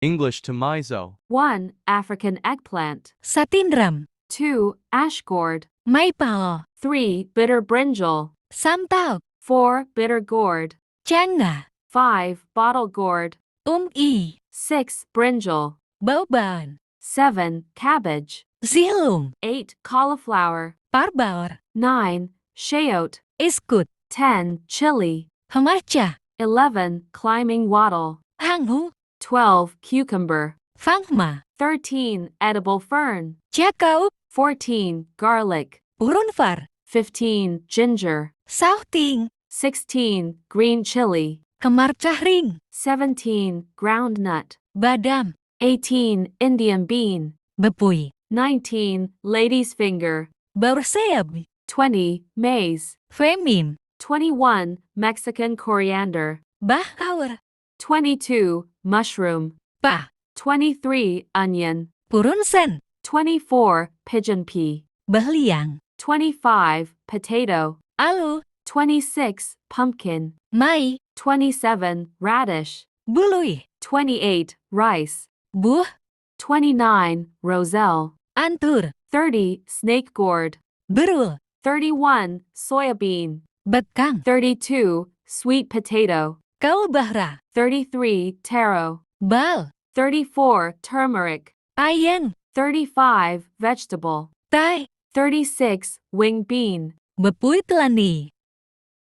English to Mizo. 1. African eggplant. Sa tinram. 2. Ash gourd. May pao. 3. Bitter brinjal. Sam tao. 4. Bitter gourd. Ciang nga. 5. Bottle gourd. I. 6. Brinjal. Bao ban. 7. Cabbage. Zilong. 8. Cauliflower. Parbaor. 9. Shayot. Iskut. 10. Chili. Hamacha. 11. Climbing wattle. Hanghu. 12. Cucumber. Mahmah. 13. Edible fern. Chakao. 14. Garlic. Urunfar. 15. Ginger. Sauting. 16. Green chili. Kamarcahring. 17. Ground nut. Badam. 18. Indian bean. Bepuy. 19. Lady's finger. Baurseab. 20. Maize. Femim. 21. Mexican coriander. Bahkaur. 22. Mushroom. Pa. 23. Onion. Purunsen. 24. Pigeon pea. Bahliang. 25. Potato. Alu. 26. Pumpkin. Mai. 27. Radish. Bului. 28. Rice. Buh. 29. Roselle. Antur. 30. Snake gourd. Berul. 31. Soybean. Betkang. 32. Sweet potato. Kau bahra. 33. Taro. Bal. 34. Turmeric. Ayang. 35. Vegetable. Thei. 36. Wing bean. Bepuy telani.